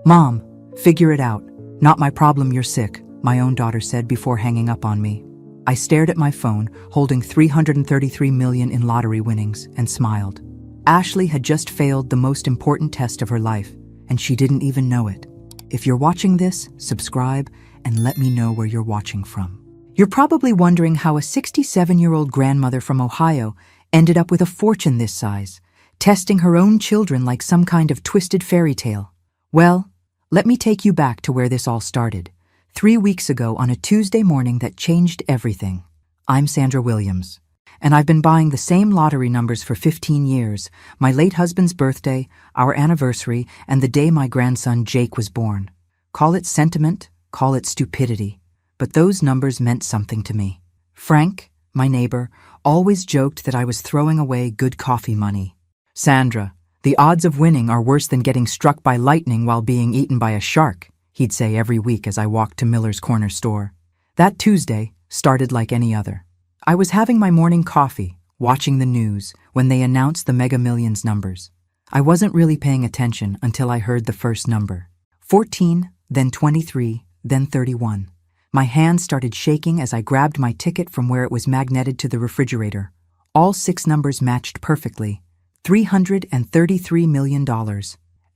"Mom, figure it out. Not my problem you're sick," my own daughter said before hanging up on me. I stared at my phone, holding 333 million in lottery winnings, and smiled. Ashley had just failed the most important test of her life, and she didn't even know it. If you're watching this, subscribe and let me know where you're watching from. You're probably wondering how a 67-year-old grandmother from Ohio ended up with a fortune this size, testing her own children like some kind of twisted fairy tale. Well, let me take you back to where this all started. 3 weeks ago on a Tuesday morning that changed everything. I'm Sandra Williams, and I've been buying the same lottery numbers for 15 years, my late husband's birthday, our anniversary, and the day my grandson Jake was born. Call it sentiment, call it stupidity, but those numbers meant something to me. Frank, my neighbor, always joked that I was throwing away good coffee money. "Sandra, the odds of winning are worse than getting struck by lightning while being eaten by a shark," he'd say every week as I walked to Miller's Corner store. That Tuesday started like any other. I was having my morning coffee, watching the news, when they announced the Mega Millions numbers. I wasn't really paying attention until I heard the first number. 14, then 23, then 31. My hands started shaking as I grabbed my ticket from where it was magneted to the refrigerator. All 6 numbers matched perfectly. $333 million.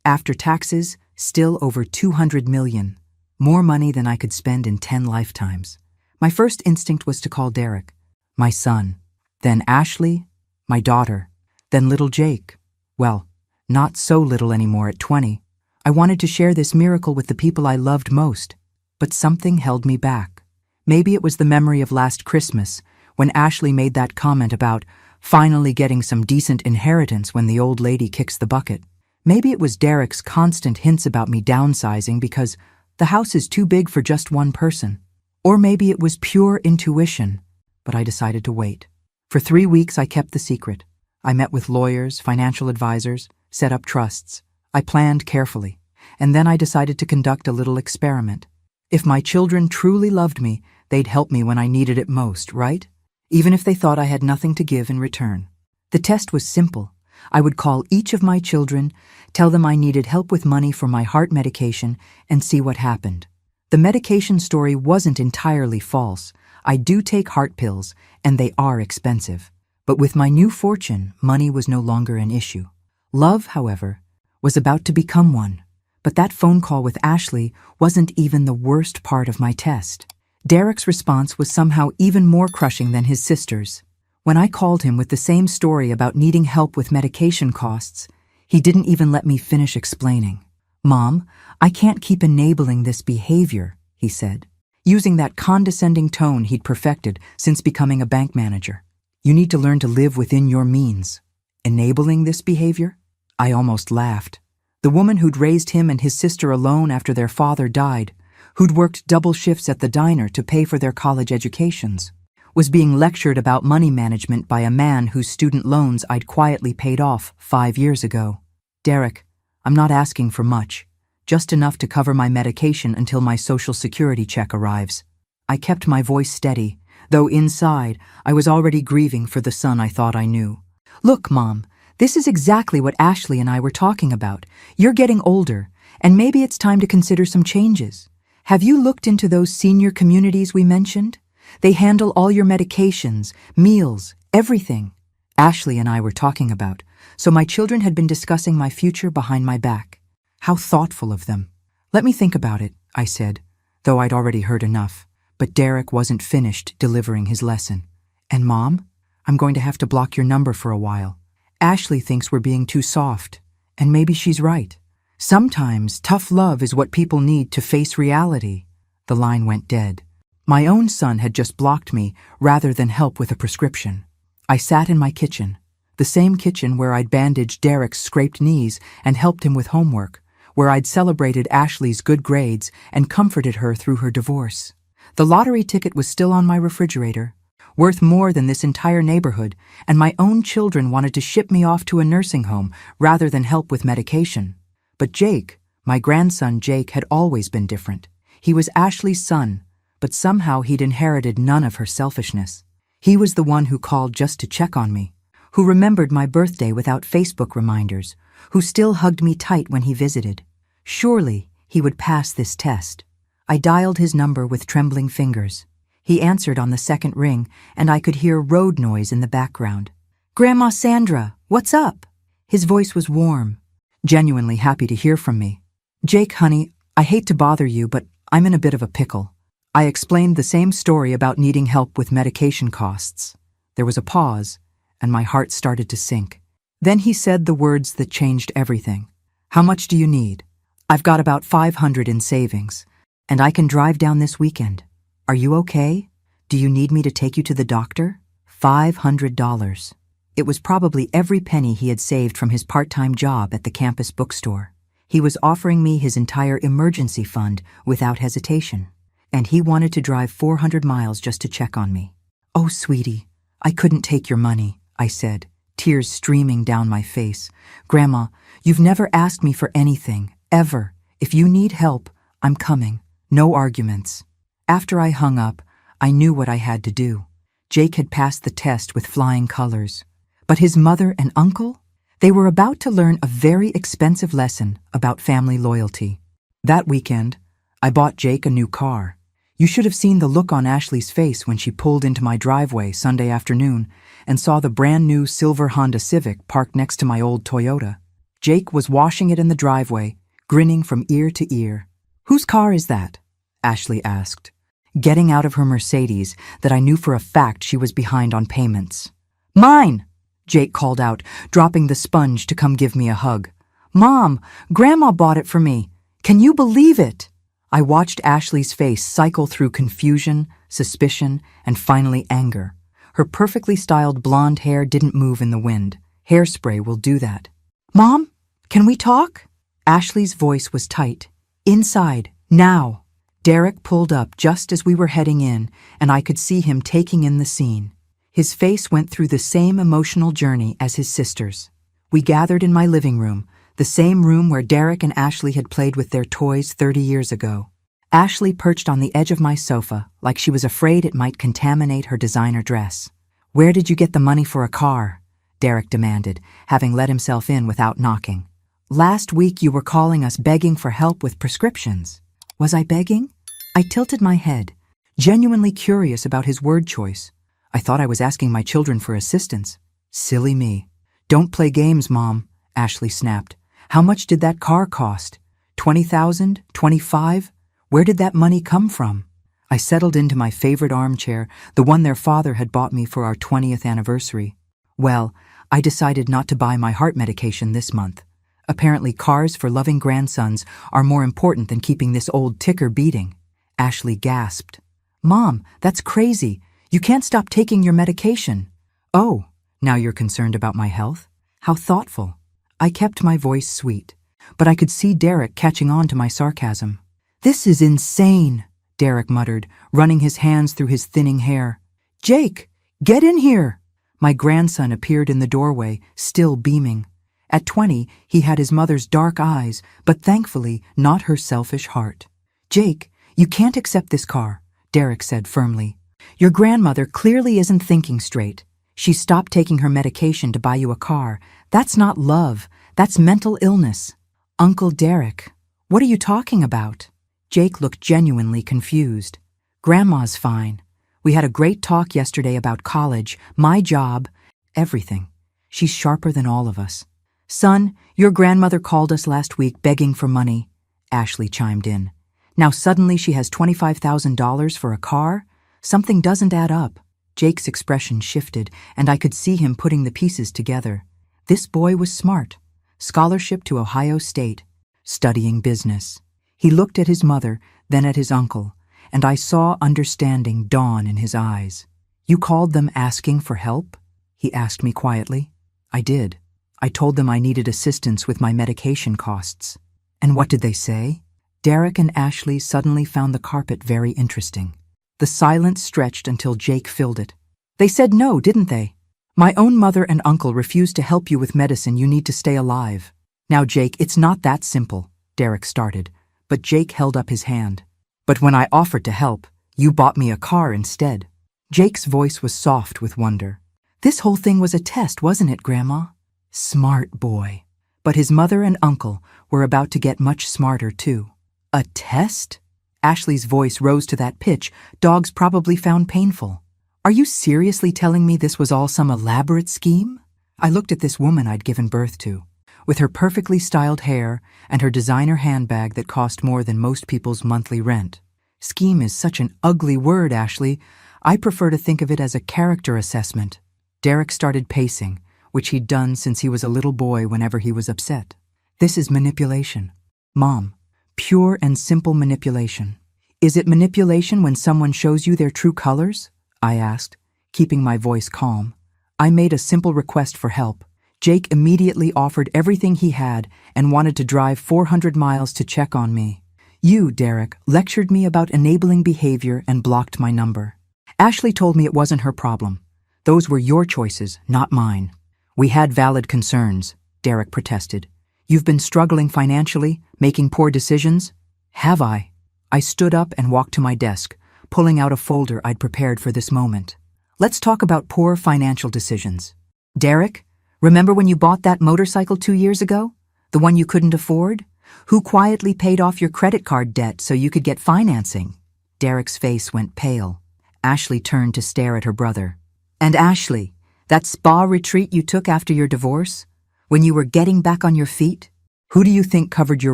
After taxes, still over 200 million. More money than I could spend in 10 lifetimes. My first instinct was to call Derek, my son, then Ashley, my daughter, then little Jake. Well, not so little anymore at 20. I wanted to share this miracle with the people I loved most, but something held me back. Maybe it was the memory of last Christmas, when Ashley made that comment about finally getting some decent inheritance when the old lady kicks the bucket. Maybe it was Derek's constant hints about me downsizing because the house is too big for just one person. Or maybe it was pure intuition, but I decided to wait. For 3 weeks I kept the secret. I met with lawyers, financial advisors, set up trusts. I planned carefully, and then I decided to conduct a little experiment. If my children truly loved me, they'd help me when I needed it most, right? Even if they thought I had nothing to give in return. The test was simple. I would call each of my children, tell them I needed help with money for my heart medication, and see what happened. The medication story wasn't entirely false. I do take heart pills, and they are expensive. But with my new fortune, money was no longer an issue. Love, however, was about to become one. But that phone call with Ashley wasn't even the worst part of my test. Derek's response was somehow even more crushing than his sister's. When I called him with the same story about needing help with medication costs, he didn't even let me finish explaining. "Mom, I can't keep enabling this behavior," he said, using that condescending tone he'd perfected since becoming a bank manager. "You need to learn to live within your means." Enabling this behavior? I almost laughed. The woman who'd raised him and his sister alone after their father died, who'd worked double shifts at the diner to pay for their college educations, was being lectured about money management by a man whose student loans I'd quietly paid off 5 years ago. "Derek, I'm not asking for much, just enough to cover my medication until my Social Security check arrives." I kept my voice steady, though inside I was already grieving for the son I thought I knew. "Look, Mom, this is exactly what Ashley and I were talking about. You're getting older, and maybe it's time to consider some changes. Have you looked into those senior communities we mentioned? They handle all your medications, meals, everything Ashley and I were talking about, so my children had been discussing my future behind my back. How thoughtful of them. "Let me think about it," I said, though I'd already heard enough. But Derek wasn't finished delivering his lesson. "And Mom, I'm going to have to block your number for a while. Ashley thinks we're being too soft, and maybe she's right. Sometimes tough love is what people need to face reality." The line went dead. My own son had just blocked me rather than help with a prescription. I sat in my kitchen, the same kitchen where I'd bandaged Derek's scraped knees and helped him with homework, where I'd celebrated Ashley's good grades and comforted her through her divorce. The lottery ticket was still on my refrigerator, worth more than this entire neighborhood, and my own children wanted to ship me off to a nursing home rather than help with medication. But Jake, my grandson Jake, had always been different. He was Ashley's son, but somehow he'd inherited none of her selfishness. He was the one who called just to check on me, who remembered my birthday without Facebook reminders, who still hugged me tight when he visited. Surely he would pass this test. I dialed his number with trembling fingers. He answered on the second ring, and I could hear road noise in the background. "Grandma Sandra, what's up?" His voice was warm, genuinely happy to hear from me. "Jake, honey, I hate to bother you, but I'm in a bit of a pickle." I explained the same story about needing help with medication costs. There was a pause, and my heart started to sink. Then he said the words that changed everything. "How much do you need?" "I've got about 500 in savings, and I can drive down this weekend. Are you okay? Do you need me to take you to the doctor?" $500. It was probably every penny he had saved from his part-time job at the campus bookstore. He was offering me his entire emergency fund without hesitation, and he wanted to drive 400 miles just to check on me. "Oh, sweetie, I couldn't take your money," I said, tears streaming down my face. "Grandma, you've never asked me for anything, ever. If you need help, I'm coming. No arguments." After I hung up, I knew what I had to do. Jake had passed the test with flying colors. But his mother and uncle? They were about to learn a very expensive lesson about family loyalty. That weekend, I bought Jake a new car. You should have seen the look on Ashley's face when she pulled into my driveway Sunday afternoon and saw the brand new silver Honda Civic parked next to my old Toyota. Jake was washing it in the driveway, grinning from ear to ear. "Whose car is that?" Ashley asked, getting out of her Mercedes that I knew for a fact she was behind on payments. "Mine!" Jake called out, dropping the sponge to come give me a hug. "Mom, Grandma bought it for me. Can you believe it?" I watched Ashley's face cycle through confusion, suspicion, and finally anger. Her perfectly styled blonde hair didn't move in the wind. Hairspray will do that. "Mom, can we talk?" Ashley's voice was tight. "Inside, now." Derek pulled up just as we were heading in, and I could see him taking in the scene. His face went through the same emotional journey as his sister's. We gathered in my living room, the same room where Derek and Ashley had played with their toys 30 years ago. Ashley perched on the edge of my sofa like she was afraid it might contaminate her designer dress. "Where did you get the money for a car?" Derek demanded, having let himself in without knocking. "Last week you were calling us begging for help with prescriptions." Was I begging? I tilted my head, genuinely curious about his word choice. I thought I was asking my children for assistance. Silly me. "Don't play games, Mom," Ashley snapped. "How much did that car cost? 20,000? 25? Where did that money come from?" I settled into my favorite armchair, the one their father had bought me for our 20th anniversary. "Well, I decided not to buy my heart medication this month. Apparently cars for loving grandsons are more important than keeping this old ticker beating." Ashley gasped. "Mom, that's crazy. You can't stop taking your medication." "Oh, now you're concerned about my health? How thoughtful." I kept my voice sweet, but I could see Derek catching on to my sarcasm. "This is insane," Derek muttered, running his hands through his thinning hair. "Jake, get in here!" My grandson appeared in the doorway, still beaming. At 20, he had his mother's dark eyes, but thankfully not her selfish heart. "Jake, you can't accept this car," Derek said firmly. "Your grandmother clearly isn't thinking straight. She stopped taking her medication to buy you a car. That's not love. That's mental illness." "Uncle Derek, what are you talking about?" Jake looked genuinely confused. "Grandma's fine. We had a great talk yesterday about college, my job, everything. She's sharper than all of us." "Son, your grandmother called us last week begging for money," Ashley chimed in. "Now suddenly she has $25,000 for a car? Something doesn't add up." Jake's expression shifted, and I could see him putting the pieces together. This boy was smart. Scholarship to Ohio State. Studying business. He looked at his mother, then at his uncle, and I saw understanding dawn in his eyes. "You called them asking for help?" he asked me quietly. I did. I told them I needed assistance with my medication costs. "And what did they say?" Derek and Ashley suddenly found the carpet very interesting. The silence stretched until Jake filled it. "They said no, didn't they? My own mother and uncle refused to help you with medicine. You need to stay alive." "Now, Jake, it's not that simple," Derek started, but Jake held up his hand. "But when I offered to help, you bought me a car instead." Jake's voice was soft with wonder. "This whole thing was a test, wasn't it, Grandma?" Smart boy. But his mother and uncle were about to get much smarter, too. A test? Ashley's voice rose to that pitch dogs probably found painful. Are you seriously telling me this was all some elaborate scheme? I looked at this woman I'd given birth to, with her perfectly styled hair and her designer handbag that cost more than most people's monthly rent. Scheme is such an ugly word, Ashley. I prefer to think of it as a character assessment. Derek started pacing, which he'd done since he was a little boy whenever he was upset. This is manipulation. Mom, pure and simple manipulation. Is it manipulation when someone shows you their true colors? I asked, keeping my voice calm. I made a simple request for help. Jake immediately offered everything he had and wanted to drive 400 miles to check on me. You, Derek, lectured me about enabling behavior and blocked my number. Ashley told me it wasn't her problem. Those were your choices, not mine. We had valid concerns, Derek protested. You've been struggling financially, making poor decisions? Have I? I stood up and walked to my desk, pulling out a folder I'd prepared for this moment. Let's talk about poor financial decisions. Derek, remember when you bought that motorcycle 2 years ago? The one you couldn't afford? Who quietly paid off your credit card debt so you could get financing? Derek's face went pale. Ashley turned to stare at her brother. And Ashley, that spa retreat you took after your divorce? When you were getting back on your feet? Who do you think covered your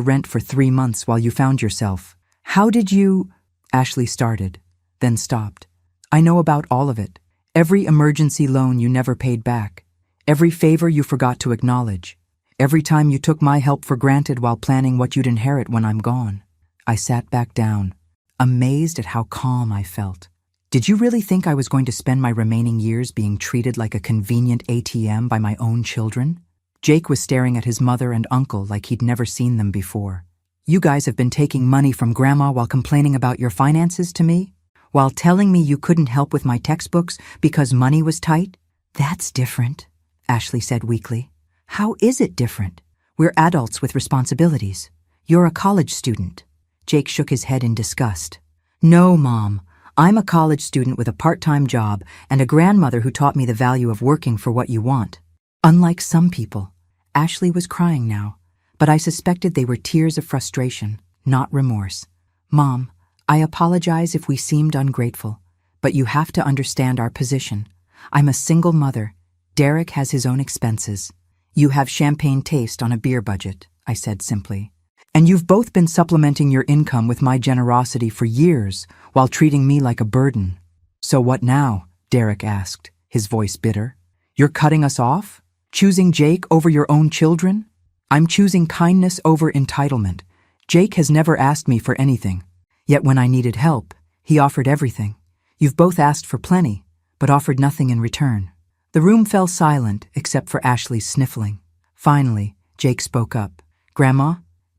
rent for 3 months while you found yourself? How did you… Ashley started, then stopped. I know about all of it. Every emergency loan you never paid back. Every favor you forgot to acknowledge. Every time you took my help for granted while planning what you'd inherit when I'm gone. I sat back down, amazed at how calm I felt. Did you really think I was going to spend my remaining years being treated like a convenient ATM by my own children? Jake was staring at his mother and uncle like he'd never seen them before. You guys have been taking money from Grandma while complaining about your finances to me? While telling me you couldn't help with my textbooks because money was tight? That's different, Ashley said weakly. How is it different? We're adults with responsibilities. You're a college student. Jake shook his head in disgust. No, Mom. I'm a college student with a part-time job and a grandmother who taught me the value of working for what you want. Unlike some people, Ashley was crying now, but I suspected they were tears of frustration, not remorse. Mom, I apologize if we seemed ungrateful, but you have to understand our position. I'm a single mother. Derek has his own expenses. You have champagne taste on a beer budget, I said simply. And you've both been supplementing your income with my generosity for years while treating me like a burden. So what now? Derek asked, his voice bitter. You're cutting us off? Choosing Jake over your own children? I'm choosing kindness over entitlement. Jake has never asked me for anything. Yet when I needed help, he offered everything. You've both asked for plenty, but offered nothing in return. The room fell silent except for Ashley's sniffling. Finally, Jake spoke up. Grandma,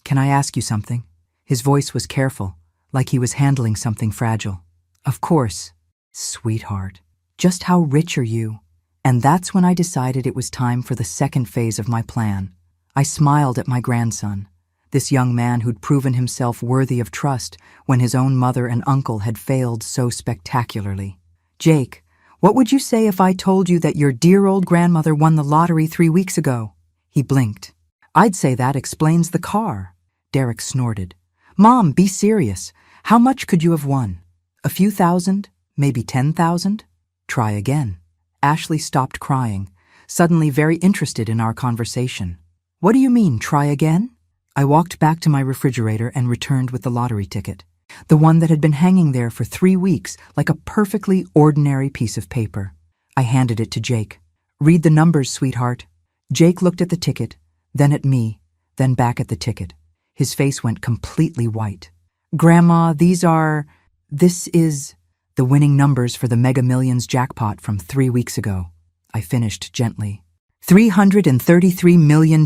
can I ask you something? His voice was careful, like he was handling something fragile. Of course. Sweetheart, just how rich are you? And that's when I decided it was time for the second phase of my plan. I smiled at my grandson, this young man who'd proven himself worthy of trust when his own mother and uncle had failed so spectacularly. Jake, what would you say if I told you that your dear old grandmother won the lottery 3 weeks ago? He blinked. I'd say that explains the car. Derek snorted. Mom, be serious. How much could you have won? A few thousand? Maybe 10,000? Try again. Ashley stopped crying, suddenly very interested in our conversation. What do you mean, try again? I walked back to my refrigerator and returned with the lottery ticket, the one that had been hanging there for 3 weeks like a perfectly ordinary piece of paper. I handed it to Jake. Read the numbers, sweetheart. Jake looked at the ticket, then at me, then back at the ticket. His face went completely white. Grandma, this is the winning numbers for the Mega Millions jackpot from 3 weeks ago. I finished gently. $333 million.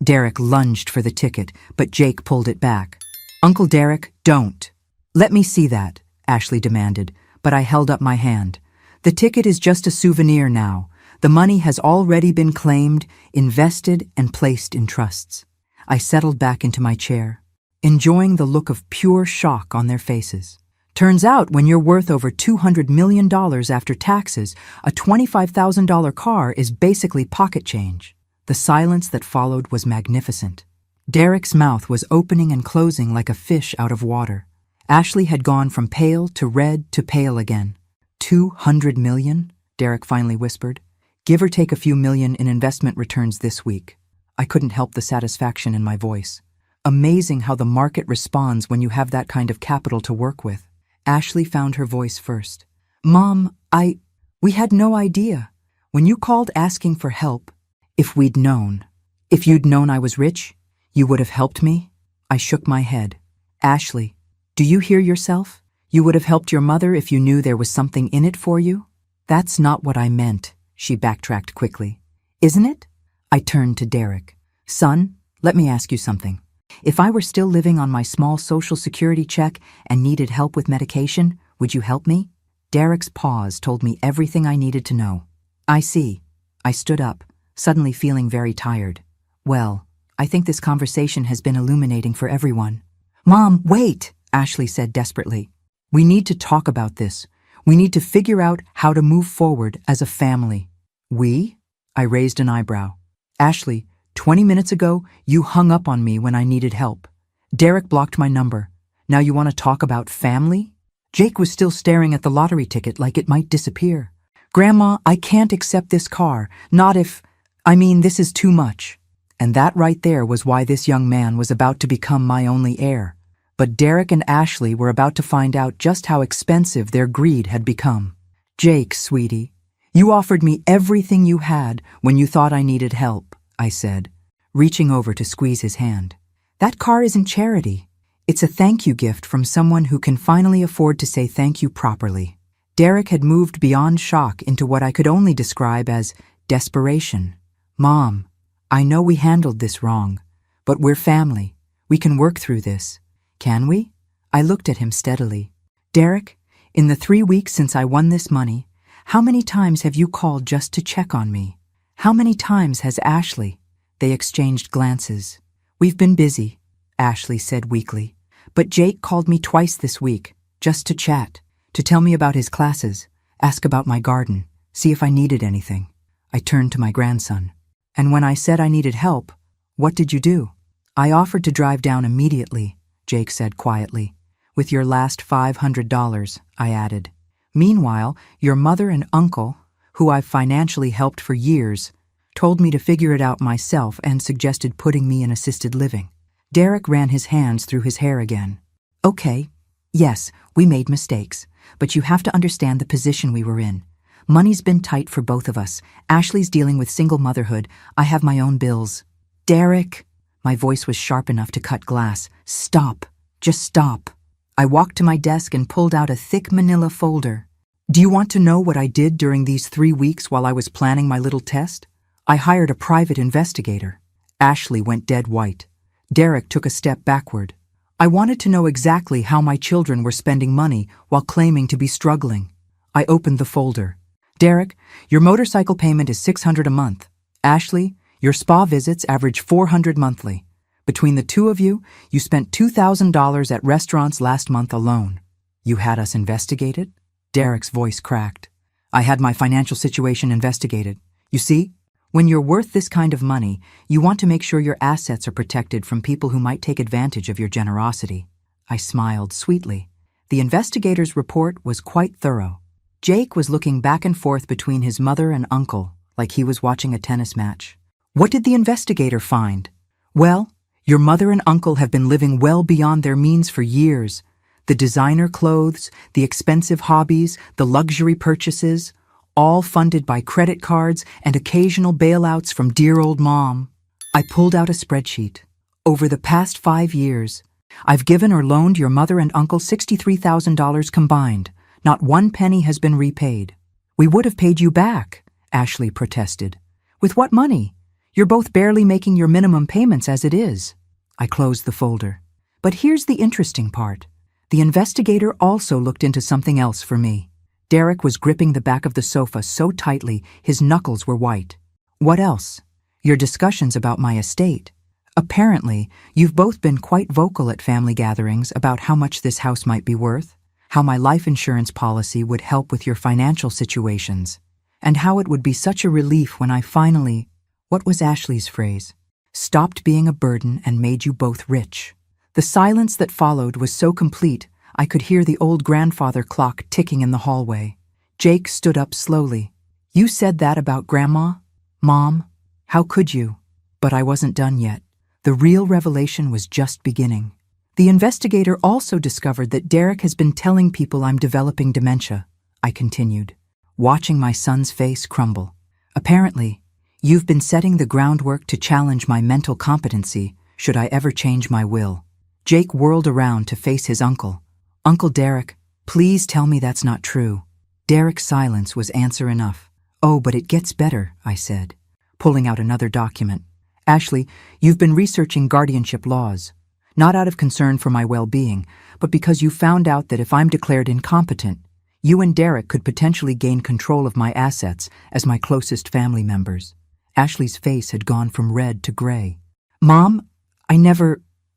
Derek lunged for the ticket, but Jake pulled it back. Uncle Derek, don't. Let me see that, Ashley demanded, but I held up my hand. The ticket is just a souvenir now. The money has already been claimed, invested, and placed in trusts. I settled back into my chair, enjoying the look of pure shock on their faces. Turns out when you're worth over $200 million after taxes, a $25,000 car is basically pocket change. The silence that followed was magnificent. Derek's mouth was opening and closing like a fish out of water. Ashley had gone from pale to red to pale again. 200 million? Derek finally whispered. Give or take a few million in investment returns this week. I couldn't help the satisfaction in my voice. Amazing how the market responds when you have that kind of capital to work with. Ashley found her voice first. Mom, we had no idea. When you called asking for help, if you'd known I was rich, you would have helped me? I shook my head. Ashley, do you hear yourself? You would have helped your mother if you knew there was something in it for you? That's not what I meant, she backtracked quickly. Isn't it? I turned to Derek. Son, let me ask you something. If I were still living on my small Social Security check and needed help with medication, would you help me? Derek's pause told me everything I needed to know. I see. I stood up, suddenly feeling very tired. Well, I think this conversation has been illuminating for everyone. Mom, wait, Ashley said desperately. We need to talk about this. We need to figure out how to move forward as a family. We? I raised an eyebrow. Ashley, 20 minutes ago, you hung up on me when I needed help. Derek blocked my number. Now you want to talk about family? Jake was still staring at the lottery ticket like it might disappear. Grandma, I can't accept this car. This is too much. And that right there was why this young man was about to become my only heir. But Derek and Ashley were about to find out just how expensive their greed had become. Jake, sweetie, you offered me everything you had when you thought I needed help, I said, reaching over to squeeze his hand. That car isn't charity. It's a thank you gift from someone who can finally afford to say thank you properly. Derek had moved beyond shock into what I could only describe as desperation. Mom, I know we handled this wrong, but we're family. We can work through this. Can we? I looked at him steadily. Derek, in the 3 weeks since I won this money, how many times have you called just to check on me? How many times has Ashley? They exchanged glances. We've been busy, Ashley said weakly. But Jake called me twice this week, just to chat, to tell me about his classes, ask about my garden, see if I needed anything. I turned to my grandson. And when I said I needed help, what did you do? I offered to drive down immediately, Jake said quietly. With your last $500, I added. Meanwhile, your mother and uncle, who I've financially helped for years, told me to figure it out myself and suggested putting me in assisted living. Derek ran his hands through his hair again. Okay, yes, we made mistakes, but you have to understand the position we were in. Money's been tight for both of us. Ashley's dealing with single motherhood. I have my own bills. Derek! My voice was sharp enough to cut glass. Stop. Just stop. I walked to my desk and pulled out a thick manila folder. Do you want to know what I did during these 3 weeks while I was planning my little test? I hired a private investigator. Ashley went dead white. Derek took a step backward. I wanted to know exactly how my children were spending money while claiming to be struggling. I opened the folder. Derek, your motorcycle payment is $600 a month. Ashley, your spa visits average $400 monthly. Between the two of you, you spent $2,000 at restaurants last month alone. You had us investigated? Derek's voice cracked. I had my financial situation investigated. You see, when you're worth this kind of money, you want to make sure your assets are protected from people who might take advantage of your generosity. I smiled sweetly. The investigator's report was quite thorough. Jake was looking back and forth between his mother and uncle, like he was watching a tennis match. What did the investigator find? Well, your mother and uncle have been living well beyond their means for years. The designer clothes, the expensive hobbies, the luxury purchases, all funded by credit cards and occasional bailouts from dear old mom. I pulled out a spreadsheet. Over the past 5 years, I've given or loaned your mother and uncle $63,000 combined. Not one penny has been repaid. We would have paid you back, Ashley protested. With what money? You're both barely making your minimum payments as it is. I closed the folder. But here's the interesting part. The investigator also looked into something else for me. Derek was gripping the back of the sofa so tightly his knuckles were white. What else? Your discussions about my estate. Apparently, you've both been quite vocal at family gatherings about how much this house might be worth, how my life insurance policy would help with your financial situations, and how it would be such a relief when I finally— what was Ashley's phrase? stopped being a burden and made you both rich. The silence that followed was so complete, I could hear the old grandfather clock ticking in the hallway. Jake stood up slowly. You said that about Grandma? Mom? How could you? But I wasn't done yet. The real revelation was just beginning. The investigator also discovered that Derek has been telling people I'm developing dementia, I continued, watching my son's face crumble. Apparently, you've been setting the groundwork to challenge my mental competency should I ever change my will. Jake whirled around to face his uncle. Uncle Derek, please tell me that's not true. Derek's silence was answer enough. Oh, but it gets better, I said, pulling out another document. Ashley, you've been researching guardianship laws, not out of concern for my well-being, but because you found out that if I'm declared incompetent, you and Derek could potentially gain control of my assets as my closest family members. Ashley's face had gone from red to gray. Mom,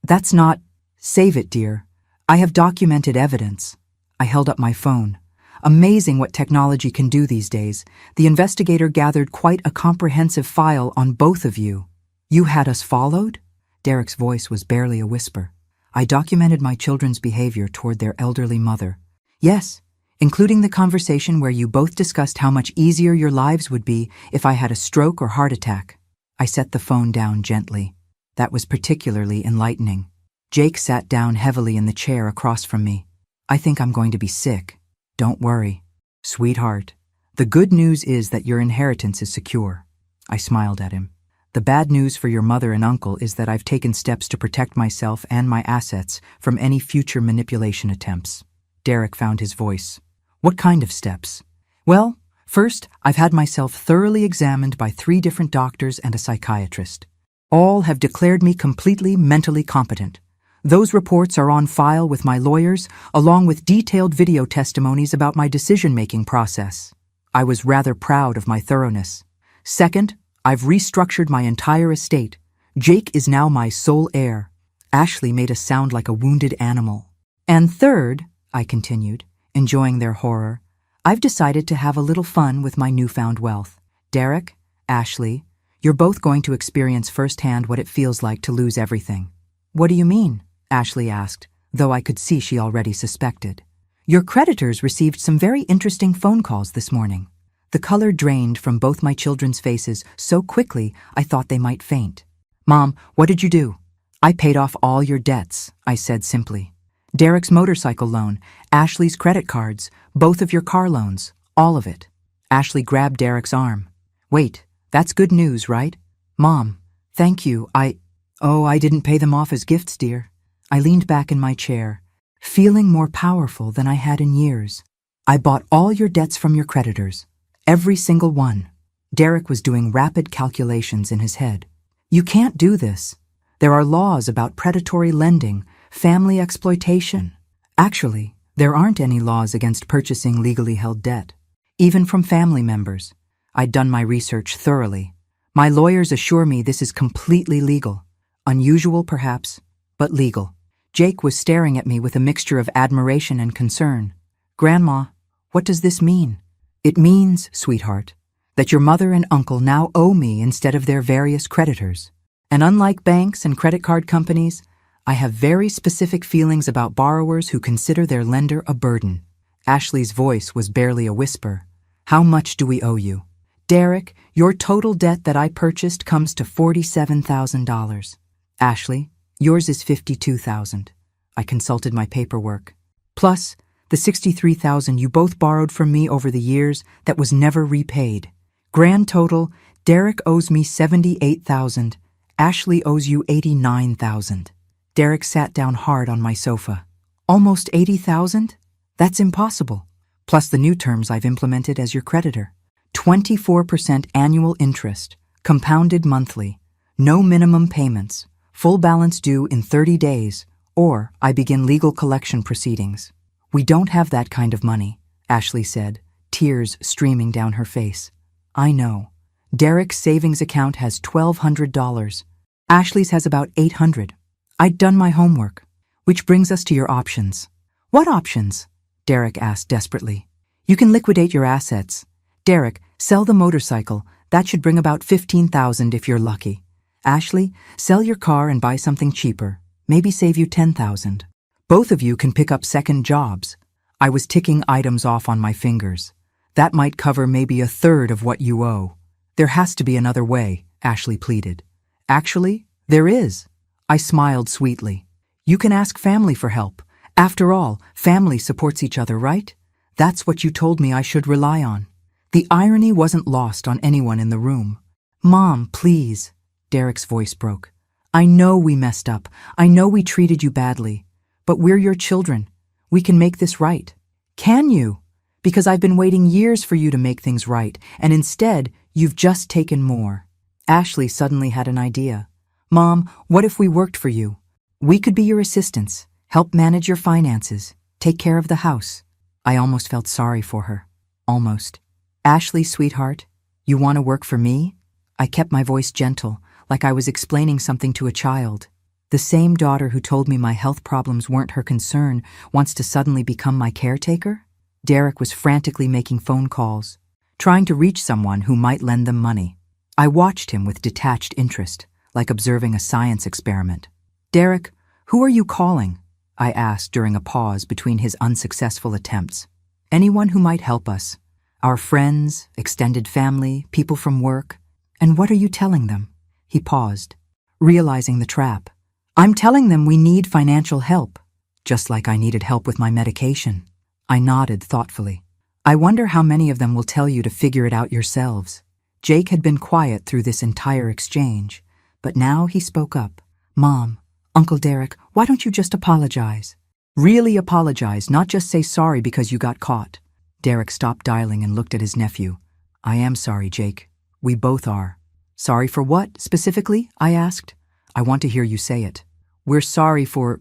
that's not... Save it, dear. I have documented evidence. I held up my phone. Amazing what technology can do these days. The investigator gathered quite a comprehensive file on both of you. You had us followed? Derek's voice was barely a whisper. I documented my children's behavior toward their elderly mother. Yes, including the conversation where you both discussed how much easier your lives would be if I had a stroke or heart attack. I set the phone down gently. That was particularly enlightening. Jake sat down heavily in the chair across from me. I think I'm going to be sick. Don't worry. Sweetheart, the good news is that your inheritance is secure. I smiled at him. The bad news for your mother and uncle is that I've taken steps to protect myself and my assets from any future manipulation attempts. Derek found his voice. What kind of steps? Well, first, I've had myself thoroughly examined by 3 different doctors and a psychiatrist. All have declared me completely mentally competent. Those reports are on file with my lawyers, along with detailed video testimonies about my decision-making process. I was rather proud of my thoroughness. Second, I've restructured my entire estate. Jake is now my sole heir. Ashley made us sound like a wounded animal. And third, I continued, enjoying their horror, I've decided to have a little fun with my newfound wealth. Derek, Ashley, you're both going to experience firsthand what it feels like to lose everything. What do you mean? Ashley asked, though I could see she already suspected. Your creditors received some very interesting phone calls this morning. The color drained from both my children's faces so quickly I thought they might faint. Mom, what did you do? I paid off all your debts, I said simply. Derek's motorcycle loan, Ashley's credit cards, both of your car loans, all of it. Ashley grabbed Derek's arm. Wait, that's good news, right? Mom, thank you. I didn't pay them off as gifts, dear. I leaned back in my chair, feeling more powerful than I had in years. I bought all your debts from your creditors. Every single one. Derek was doing rapid calculations in his head. You can't do this. There are laws about predatory lending, family exploitation. Actually, there aren't any laws against purchasing legally held debt, even from family members. I'd done my research thoroughly. My lawyers assure me this is completely legal. Unusual, perhaps, but legal. Jake was staring at me with a mixture of admiration and concern. Grandma, what does this mean? It means, sweetheart, that your mother and uncle now owe me instead of their various creditors. And unlike banks and credit card companies, I have very specific feelings about borrowers who consider their lender a burden. Ashley's voice was barely a whisper. How much do we owe you? Derek, your total debt that I purchased comes to $47,000. Ashley, yours is $52,000. I consulted my paperwork. Plus, the $63,000 you both borrowed from me over the years that was never repaid. Grand total, Derek owes me $78,000. Ashley owes you $89,000. Derek sat down hard on my sofa. Almost $80,000? That's impossible. Plus the new terms I've implemented as your creditor. 24% annual interest, compounded monthly, no minimum payments, full balance due in 30 days, or I begin legal collection proceedings. We don't have that kind of money, Ashley said, tears streaming down her face. I know. Derek's savings account has $1,200. Ashley's has about $800. I'd done my homework. Which brings us to your options. What options? Derek asked desperately. You can liquidate your assets. Derek, sell the motorcycle. That should bring about $15,000 if you're lucky. Ashley, sell your car and buy something cheaper. Maybe save you $10,000. Both of you can pick up second jobs. I was ticking items off on my fingers. That might cover maybe a third of what you owe. There has to be another way, Ashley pleaded. Actually, there is. I smiled sweetly. You can ask family for help. After all, family supports each other, right? That's what you told me I should rely on. The irony wasn't lost on anyone in the room. Mom, please. Derek's voice broke. I know we messed up. I know we treated you badly. But we're your children. We can make this right. Can you? Because I've been waiting years for you to make things right, and instead, you've just taken more. Ashley suddenly had an idea. Mom, what if we worked for you? We could be your assistants, help manage your finances, take care of the house. I almost felt sorry for her. Almost. Ashley, sweetheart, you want to work for me? I kept my voice gentle, like I was explaining something to a child. The same daughter who told me my health problems weren't her concern wants to suddenly become my caretaker? Derek was frantically making phone calls, trying to reach someone who might lend them money. I watched him with detached interest, like observing a science experiment. Derek, who are you calling? I asked during a pause between his unsuccessful attempts. Anyone who might help us. Our friends, extended family, people from work. And what are you telling them? He paused, realizing the trap. I'm telling them we need financial help, just like I needed help with my medication. I nodded thoughtfully. I wonder how many of them will tell you to figure it out yourselves. Jake had been quiet through this entire exchange, but now he spoke up. Mom, Uncle Derek, why don't you just apologize? Really apologize, not just say sorry because you got caught. Derek stopped dialing and looked at his nephew. I am sorry, Jake. We both are. Sorry for what, specifically? I asked. I want to hear you say it. We're sorry for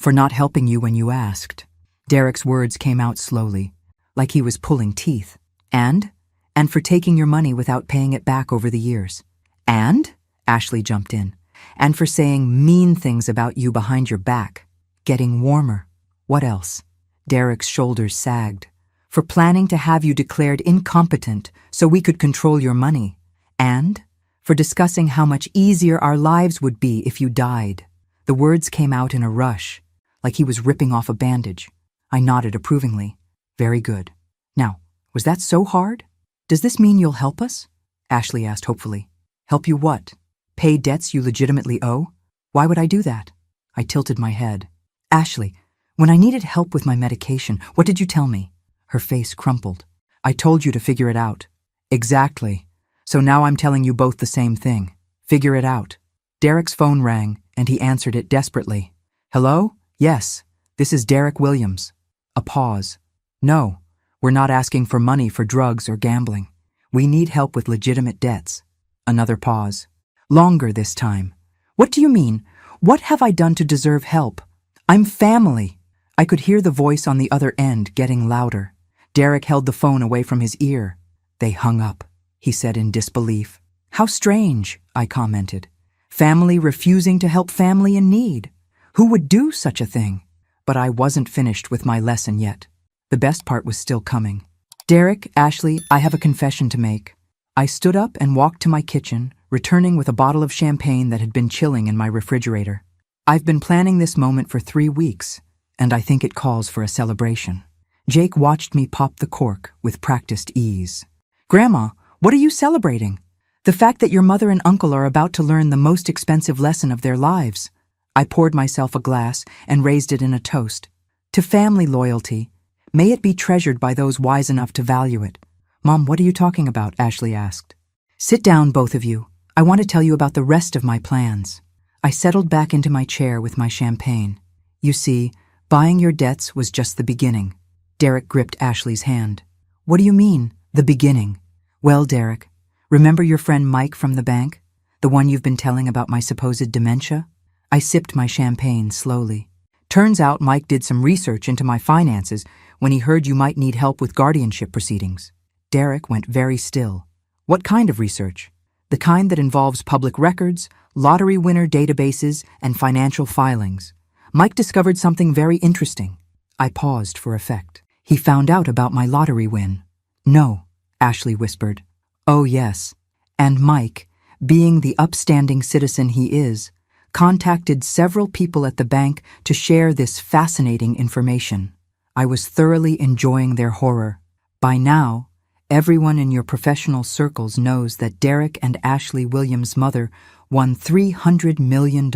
not helping you when you asked. Derek's words came out slowly, like he was pulling teeth. And for taking your money without paying it back over the years. And? Ashley jumped in. And for saying mean things about you behind your back. Getting warmer. What else? Derek's shoulders sagged. For planning to have you declared incompetent so we could control your money. And for discussing how much easier our lives would be if you died. The words came out in a rush, like he was ripping off a bandage. I nodded approvingly. Very good. Now, was that so hard? Does this mean you'll help us? Ashley asked hopefully. Help you what? Pay debts you legitimately owe? Why would I do that? I tilted my head. Ashley, when I needed help with my medication, what did you tell me? Her face crumpled. I told you to figure it out. Exactly. So now I'm telling you both the same thing. Figure it out. Derek's phone rang, and he answered it desperately. Hello? Yes, this is Derek Williams. A pause. No, we're not asking for money for drugs or gambling. We need help with legitimate debts. Another pause. Longer this time. What do you mean? What have I done to deserve help? I'm family. I could hear the voice on the other end getting louder. Derek held the phone away from his ear. They hung up, he said in disbelief. How strange, I commented. Family refusing to help family in need. Who would do such a thing? But I wasn't finished with my lesson yet. The best part was still coming. Derek, Ashley, I have a confession to make. I stood up and walked to my kitchen, returning with a bottle of champagne that had been chilling in my refrigerator. I've been planning this moment for 3 weeks, and I think it calls for a celebration. Jake watched me pop the cork with practiced ease. Grandma, what are you celebrating? The fact that your mother and uncle are about to learn the most expensive lesson of their lives. I poured myself a glass and raised it in a toast. To family loyalty. May it be treasured by those wise enough to value it. Mom, what are you talking about? Ashley asked. Sit down, both of you. I want to tell you about the rest of my plans. I settled back into my chair with my champagne. You see, buying your debts was just the beginning. Derek gripped Ashley's hand. What do you mean, the beginning? Well, Derek, remember your friend Mike from the bank? The one you've been telling about my supposed dementia? I sipped my champagne slowly. Turns out Mike did some research into my finances when he heard you might need help with guardianship proceedings. Derek went very still. What kind of research? The kind that involves public records, lottery winner databases, and financial filings. Mike discovered something very interesting. I paused for effect. He found out about my lottery win. No, Ashley whispered. Oh yes. And Mike, being the upstanding citizen he is, contacted several people at the bank to share this fascinating information. I was thoroughly enjoying their horror. By now, everyone in your professional circles knows that Derek and Ashley Williams' mother won $300 million,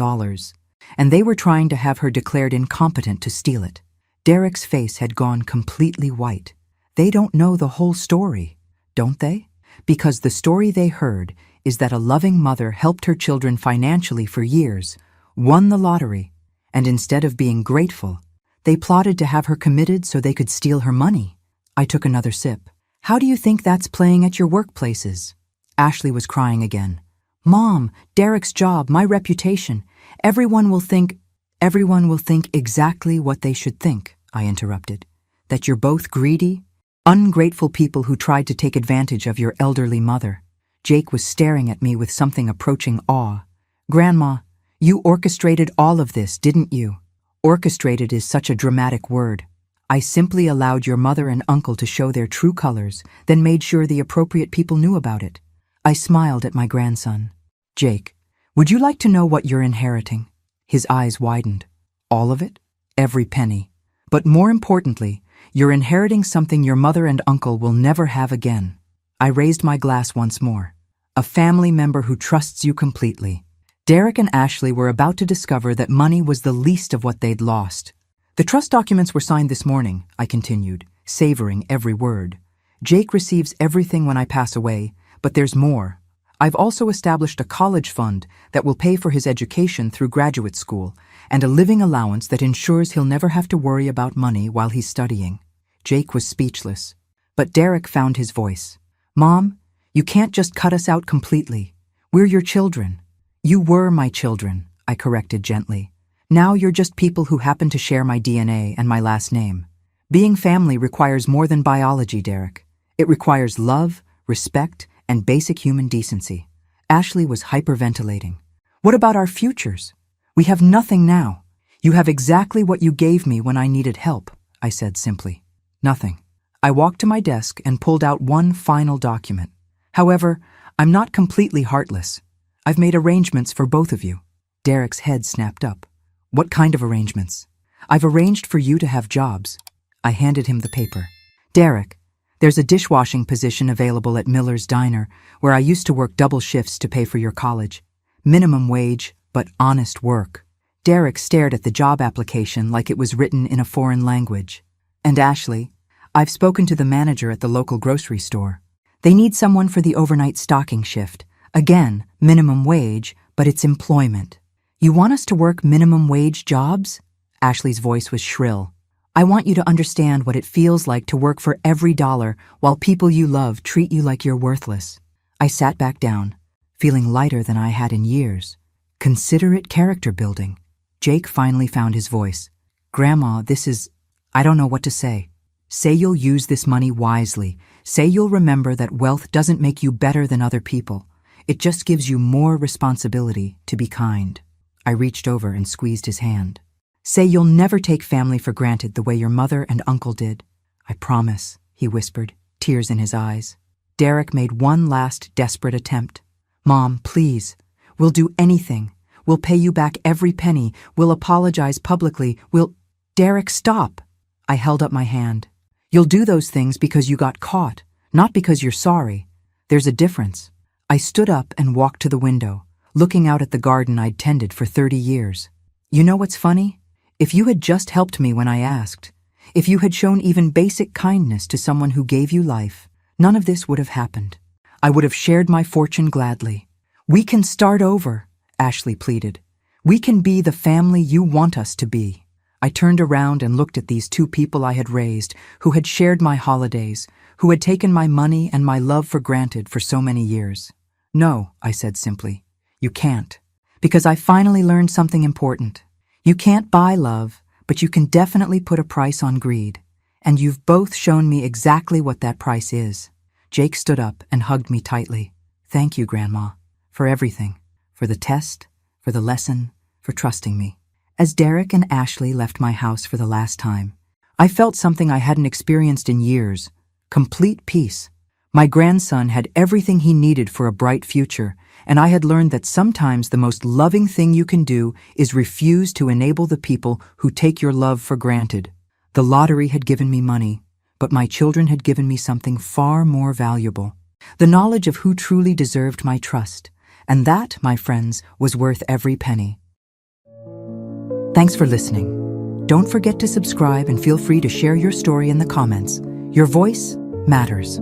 and they were trying to have her declared incompetent to steal it. Derek's face had gone completely white. They don't know the whole story, don't they? Because the story they heard is that a loving mother helped her children financially for years, won the lottery, and instead of being grateful, they plotted to have her committed so they could steal her money. I took another sip. How do you think that's playing at your workplaces? Ashley was crying again. Mom, Derek's job, my reputation. Everyone will think exactly what they should think, I interrupted. That you're both greedy, ungrateful people who tried to take advantage of your elderly mother. Jake was staring at me with something approaching awe. Grandma, you orchestrated all of this, didn't you? Orchestrated is such a dramatic word. I simply allowed your mother and uncle to show their true colors, then made sure the appropriate people knew about it. I smiled at my grandson. Jake, would you like to know what you're inheriting? His eyes widened. All of it? Every penny. But more importantly, you're inheriting something your mother and uncle will never have again. I raised my glass once more. A family member who trusts you completely. Derek and Ashley were about to discover that money was the least of what they'd lost. The trust documents were signed this morning, I continued, savoring every word. Jake receives everything when I pass away, but there's more. I've also established a college fund that will pay for his education through graduate school, and a living allowance that ensures he'll never have to worry about money while he's studying. Jake was speechless, but Derek found his voice. Mom, you can't just cut us out completely. We're your children. You were my children, I corrected gently. Now you're just people who happen to share my DNA and my last name. Being family requires more than biology, Derek. It requires love, respect, and basic human decency. Ashley was hyperventilating. What about our futures? We have nothing now. You have exactly what you gave me when I needed help, I said simply. Nothing. I walked to my desk and pulled out one final document. However, I'm not completely heartless. I've made arrangements for both of you. Derek's head snapped up. What kind of arrangements? I've arranged for you to have jobs. I handed him the paper. Derek, there's a dishwashing position available at Miller's Diner, where I used to work double shifts to pay for your college. Minimum wage, but honest work. Derek stared at the job application like it was written in a foreign language. And Ashley, I've spoken to the manager at the local grocery store. They need someone for the overnight stocking shift. Again, minimum wage, but it's employment. You want us to work minimum wage jobs? Ashley's voice was shrill. I want you to understand what it feels like to work for every dollar while people you love treat you like you're worthless. I sat back down, feeling lighter than I had in years. Consider it character building. Jake finally found his voice. Grandma, I don't know what to say. Say you'll use this money wisely. Say you'll remember that wealth doesn't make you better than other people. It just gives you more responsibility to be kind. I reached over and squeezed his hand. Say you'll never take family for granted the way your mother and uncle did. I promise, he whispered, tears in his eyes. Derek made one last desperate attempt. Mom, please. We'll do anything. We'll pay you back every penny. We'll apologize publicly. Derek, stop. I held up my hand. You'll do those things because you got caught, not because you're sorry. There's a difference. I stood up and walked to the window, looking out at the garden I'd tended for 30 years. You know what's funny? If you had just helped me when I asked, if you had shown even basic kindness to someone who gave you life, none of this would have happened. I would have shared my fortune gladly. We can start over, Ashley pleaded. We can be the family you want us to be. I turned around and looked at these two people I had raised, who had shared my holidays, who had taken my money and my love for granted for so many years. No, I said simply. You can't. Because I finally learned something important. You can't buy love, but you can definitely put a price on greed. And you've both shown me exactly what that price is. Jake stood up and hugged me tightly. Thank you, Grandma, for everything. For the test, for the lesson, for trusting me. As Derek and Ashley left my house for the last time, I felt something I hadn't experienced in years. Complete peace. My grandson had everything he needed for a bright future, and I had learned that sometimes the most loving thing you can do is refuse to enable the people who take your love for granted. The lottery had given me money, but my children had given me something far more valuable: the knowledge of who truly deserved my trust. And that, my friends, was worth every penny. Thanks for listening. Don't forget to subscribe and feel free to share your story in the comments. Your voice matters.